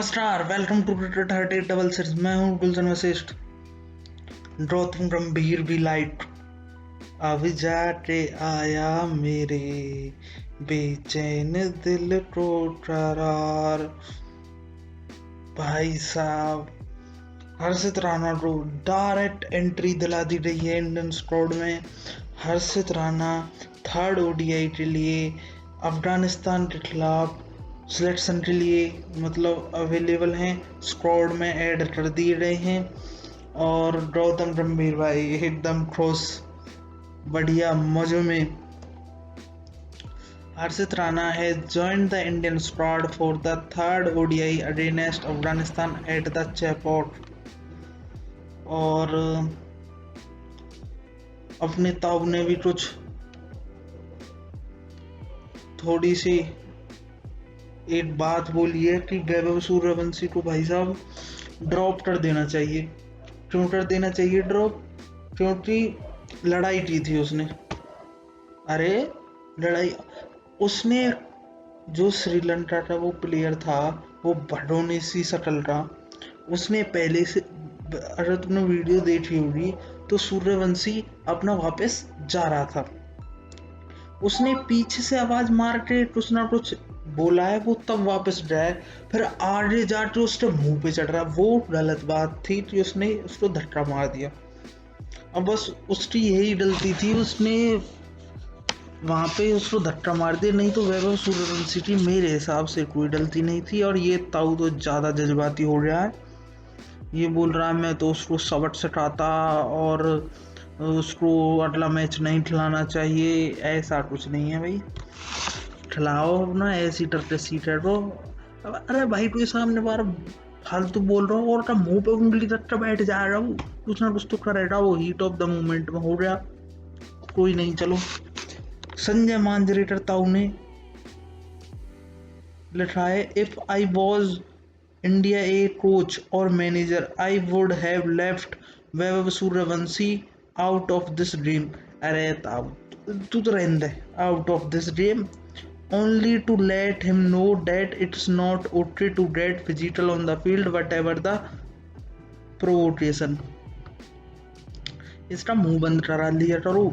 नमस्कार, welcome to cricket 3866। मैं हूं गुलशन वशिष्ठ। ड्रॉ तुम गंभीर भी लाइट अब जाटे आया मेरे बेचैन दिल को करार। भाई साहब, हर्षित राणा को डायरेक्ट एंट्री दिला दी गई है इंडियन स्क्वाड में। हर्षित राणा थर्ड ओडीआई के लिए अफगानिस्तान के खिलाफ सिलेक्शन के लिए मतलब अवेलेबल हैं, स्क्वाड में ऐड कर दिए गए हैं। और गौतम गंभीर भाई एकदम खुश, बढ़िया मौजों में। हर्षित Rana has joined the Indian squad for the third ODI against Afghanistan at the Chapot। और अपने ताऊ ने भी कुछ थोड़ी सी एक बात बोली है कि वैभव सूर्यवंशी को भाई साहब ड्रॉप कर देना चाहिए। क्यों कर देना चाहिए ड्रॉप? क्योंकि लड़ाई की थी उसने। अरे लड़ाई उसने, जो श्रीलंका का वो प्लेयर था, वो भडोनेसी शटल का, उसने पहले से, अगर तुमने वीडियो देखी होगी तो सूर्यवंशी अपना वापस जा रहा था, उसने पीछे से आवाज मार के कुछ ना कुछ बोला है, वो तब वापस जाए, फिर आगे जाके उसके मुंह पे चढ़ रहा। वो गलत बात थी कि उसने उसको धक्का मार दिया। अब बस उसकी यही गलती थी, उसने वहां पे उसको धक्का मार दिया, नहीं तो वैभव सूर्यवंशी की मेरे हिसाब से कोई गलती नहीं थी। और ये ताऊ तो ज्यादा जज्बाती हो गया है, ये बोल रहा है मैं तो उसको सबक सिखाता और उसको अगला मैच नहीं खिलाना चाहिए। ऐसा कुछ नहीं है भाई, खिलाओ अपना, ऐसी तरह सीट रहो। अरे भाई कोई सामने बार फालतू बोल रहा हो और मुंह पे उंगली रख कर बैठ जा रहा हूँ, कुछ ना कुछ तो करेगा। वो हीट ऑफ द मोमेंट में हो गया, कोई नहीं। चलो, संजय मांजरेकर ताऊ ने लिखा है, if I was India a coach और manager I would have left Vaibhav Suryavanshi out of this game. अरे ताऊ तू तो रहने दे, out of this game only to let him know that it's not okay to get physical on the field whatever the provocation। इसका मुंह बंद करा लिया करो,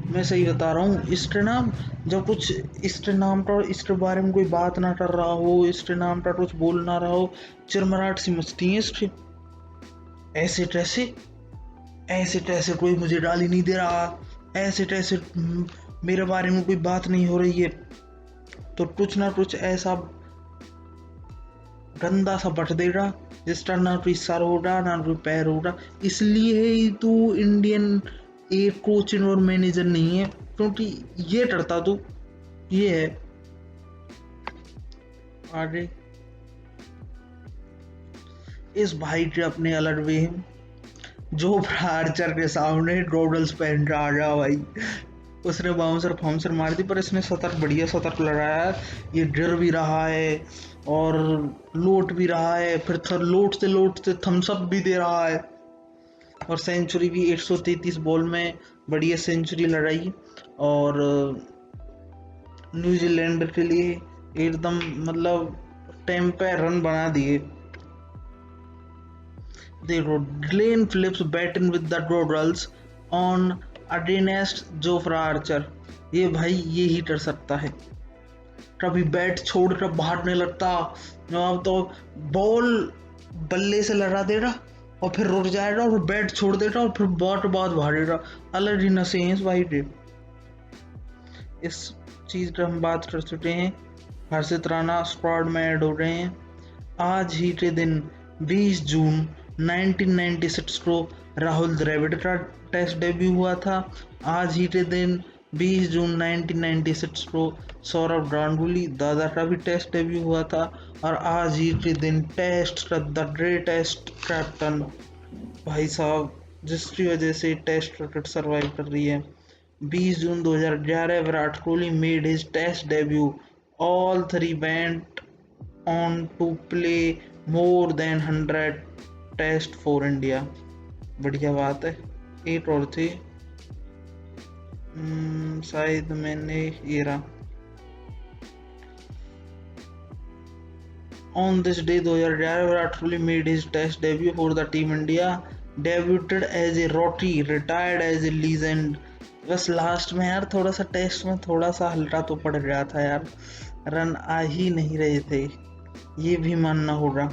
मैं सही बता रहा हूँ। इसके नाम जब कुछ इसके नाम का, इसके बारे में कोई बात ना कर रहा हो, इसके नाम का कुछ बोल ना रहा हो, चिरमराट सी मस्ती है इसकी। ऐसे तैसे कोई मुझे गाली नहीं दे रहा, ऐसे तैसे मेरे बारे में कोई बात नहीं हो रही है, तो कुछ ना कुछ ऐसा गंदा सा बट देगा जिसका ना कोई सर होगा ना कोई पैर होगा। इसलिए ही तू इंडियन एक कोच और मैनेजर नहीं है, क्योंकि ये करता तू, ये है। आगे इस भाई के अपने अलग वे हैं। जो आर्चर के सामने गॉगल्स पहन कर आ गया भाई, उसने बाउंसर मार दी, पर इसने बढ़िया सतर्क लगाया। ये गिर भी रहा है और लोट भी रहा है, फिर लोटते थम्स अप भी दे रहा है, और सेंचुरी भी 133 बॉल में बढ़िया सेंचुरी लगाई और न्यूजीलैंड के लिए एकदम मतलब टाइम पे रन बना दिए। देखो, Glenn Phillips batting with the goggles on against Jofra Archer. ये भाई ये ही कर सकता है, कभी बैट छोड़ कर भागने लगता, अब तो बॉल बल्ले से लड़ा देगा और फिर रुक जाएगा और बैट छोड़ देगा और फिर बहुत भागेगा। अलग ही नशे हैं इस भाई के। इस चीज पर हम बात कर चुके हैं। हर्षित राणा स्क्वाड में ऐड हो रहे हैं। आज ही के दिन 20 जून 1996 को राहुल द्रविड़ का टेस्ट डेब्यू हुआ था। आज ही के दिन 20 जून 1996 को सौरव गांगुली दादा का भी टेस्ट डेब्यू हुआ था। और आज ही के दिन टेस्ट का द ग्रेटेस्ट कैप्टन भाई साहब, जिसकी वजह से टेस्ट क्रिकेट सर्वाइव कर रही है, 20 June 2011 Virat Kohli made his test debut. All three went on to play more than 100 test for India. बढ़िया बात है। एक और थी, शायद मैंने ये रहा, On this day 2011, Virat Kohli made his Test debut for the Team India. Debuted as a rookie, retired as a legend. बस लास्ट में यार थोड़ा सा टेस्ट में थोड़ा सा हल्का तो पड़ गया था यार, रन आ ही नहीं रहे थे, ये भी मानना होगा।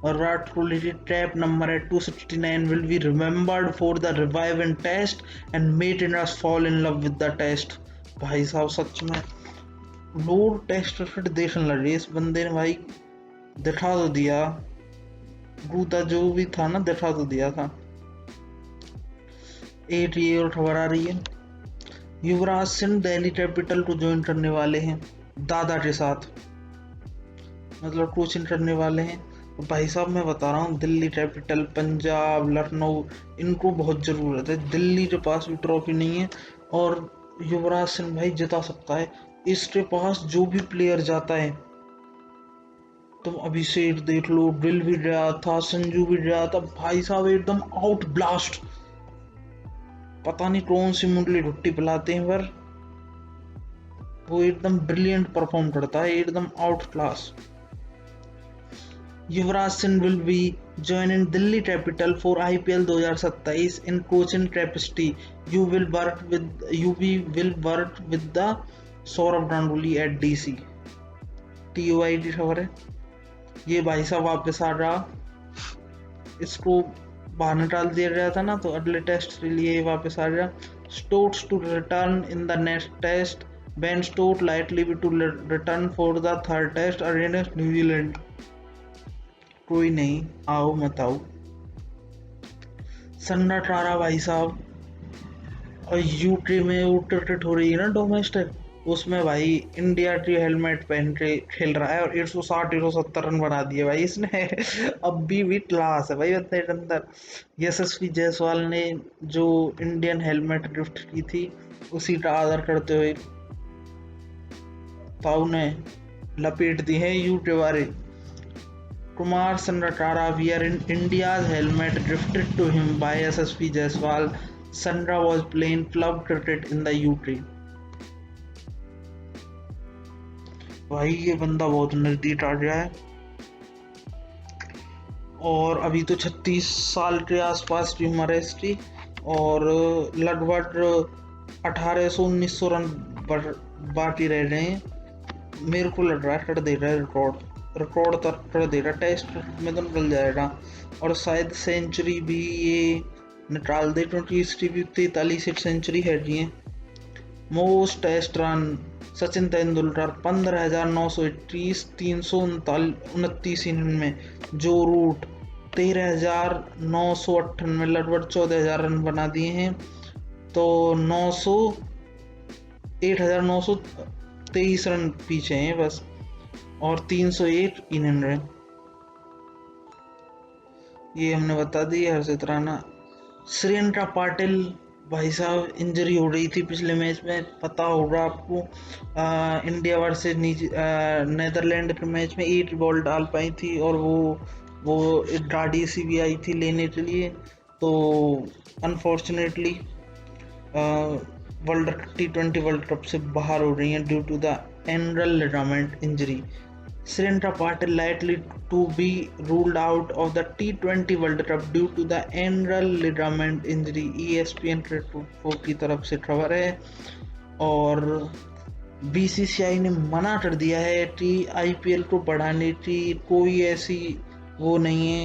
और विराट कोहली की ट्रैप नंबर है 269 will be remembered for the revive in Test and made us fall in love with the Test। भाई साहब सच में लोग टेस्ट क्रिकेट देखने लगे, इस बंदे ने भाई दिखा तो दिया, गूता जो भी था ना दिखा तो दिया था। एक ये और खबर आ रही है, युवराज सिंह दिल्ली कैपिटल को ज्वाइन करने वाले हैं दादा के साथ, मतलब कोचिंग करने वाले हैं। तो भाई साहब मैं बता रहा हूँ, दिल्ली कैपिटल, पंजाब, लखनऊ, इनको बहुत ज़रूरत है। दिल्ली के पास भी ट्रॉफी नहीं है और युवराज सिंह भाई जिता सकता है। इसके पास जो भी प्लेयर जाता है, तुम अभिषेक देख लो, ड्रिल भी गया था, संजू भी गया था, भाई साहब एकदम आउट ब्लास्ट, पता नहीं कौन सी मुंडली घुट्टी पिलाते हैं, पर वो एकदम ब्रिलियंट परफॉर्म करता है, एकदम out class. Yuvraj Singh will be joining Delhi Capital for IPL 2027 in coaching capacity. You will work with the Saurabh Ganguly at DC। TOI की खबर है, ये भाई साहब वापस आ रहा, इसको बाहर निकाल दिया गया था ना, तो अगले टेस्ट के लिए वापस आ गया। Stokes to return in the next test. Ben Stokes likely to return for the third test against New Zealand। कोई नहीं, आओ मत आओ। सन्ना टारा भाई साहब, और यूके में वो क्रिकेट हो रही है ना डोमेस्टिक, उसमें भाई इंडिया की हेलमेट पहन के खेल रहा है और 160 170 रन बना दिए भाई इसने। अब भी क्लास है भाई बंदे के अंदर। यशस्वी जायसवाल ने जो इंडियन हेलमेट गिफ्ट की थी, उसी का आदर करते हुए ताऊ ने लपेट दी है यूके वाले। Kumar Sangakkara wearing India's helmet gifted to him by SSP Jaiswal. Sandra was playing club cricket in the UK। भाई ये बंदा बहुत नजदीक आ गया है, और अभी तो 36 साल के आसपास की उम्र है इसकी, और लगभग 1800-1900 रन बाकी रह गए हैं। मेरे को लग रहा है कर दे रहा है रिकॉर्ड तक कर देगा, टेस्ट में तो निकल जाएगा, और शायद सेंचुरी भी ये निकाल दे, क्योंकि इसकी भी 43 सेंचुरी है जी। Most test run Sachin Tendulkar 15,921, 329 inning में। जो रूट 13,998, लगभग 14,000 रन बना दिए हैं, तो 8,923 रन पीछे हैं बस, और 301 इनिंग रन। ये हमने बता दी। हर्षित राणा, श्रेयंका पाटिल भाई साहब इंजरी हो रही थी पिछले मैच में, पता होगा आपको, इंडिया वर्सेस नेदरलैंड के मैच में 8 बॉल डाल पाई थी, और वो एक गाड़ी सी भी आई थी लेने के लिए, तो unfortunately world T20 world cup से बाहर हो रही हैं due to the ankle ligament injury. Srinta Patil likely to be ruled out of the T20 World Cup due to the ankle ligament injury। ESPN cricket की तरफ से खबर है, और BCCI ने मना कर दिया है कि IPL को बढ़ाने की कोई ऐसी वो नहीं है,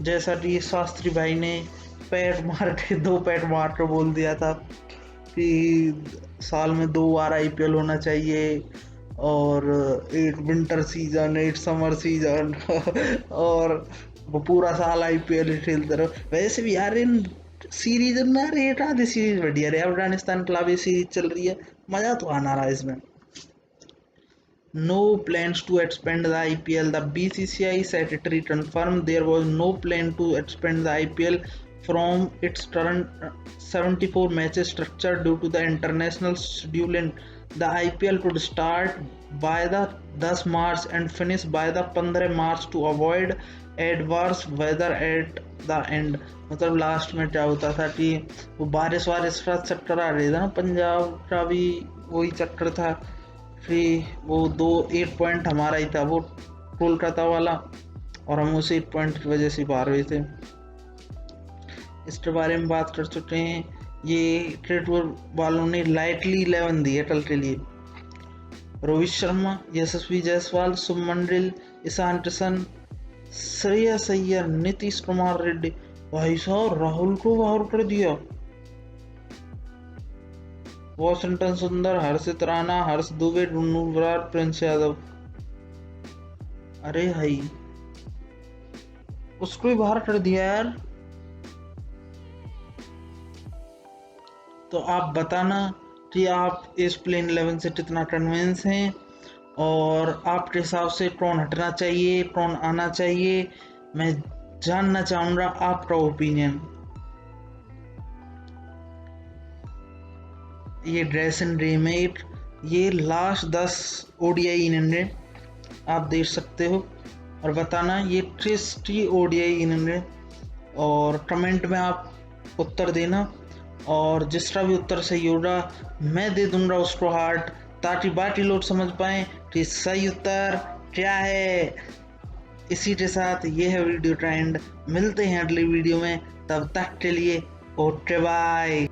जैसा कि शास्त्री भाई ने दो पैट मार कर बोल दिया था कि साल में 2 बार IPL होना चाहिए, और एक विंटर सीजन, एक समर सीजन, और वो पूरा साल IPL खेलते रहो। वैसे भी यार इन सीरीज में यार एक आधी सीरीज बढ़िया रही, अफगानिस्तान खिलाफ सीरीज चल रही है, मजा तो आना रहा इसमें। No plans to expand the IPL। The BCCI secretary confirmed there was no plan to expand the IPL from its current 74 matches structure due to the international scheduling। The IPL could start by the 10 March and finish by the 15 March to avoid adverse weather at the end। मतलब last में क्या होता था कि वो बारिश का चक्कर आ रही था ना, पंजाब का भी वही चक्कर था कि वो 8 पॉइंट हमारा ही था, वो कोलकाता वाला, और हम उसे 8 पॉइंट की वजह से पा रहे थे। इसके बारे में बात कर चुके हैं। ये ट्रेड वालों ने लाइटली 11 दी अटल के लिए। रोहित शर्मा, यशस्वी जायसवाल, शुभमन गिल, ईशान किशन, श्रेयस अय्यर, नीतीश कुमार रेड्डी। भाई साहब राहुल को बाहर कर दिया। वॉशिंगटन सुंदर, हर्षित राणा, हर्ष दुबे, डुन्नू बराड़, प्रिंस यादव। अरे भाई उसको भी बाहर कर दिया यार। तो आप बताना कि आप इस प्लेइंग 11 से कितना कन्विंस हैं, और आपके हिसाब से कौन हटना चाहिए, कौन आना चाहिए। मैं जानना चाहूंगा आपका ओपिनियन। ये ड्रेसन रीमेक, ये लास्ट 10 ओडीआई इनिंग आप देख सकते हो, और बताना ये किसकी ओडीआई इनिंग, और कमेंट में आप उत्तर देना, और जिसका भी उत्तर सही होगा मैं दे दूंगा उसको हार्ट, ताकि बाकी लोग समझ पाएं कि सही उत्तर क्या है। इसी के साथ ये है वीडियो का एंड। मिलते हैं अगली वीडियो में, तब तक के लिए ओके बाय।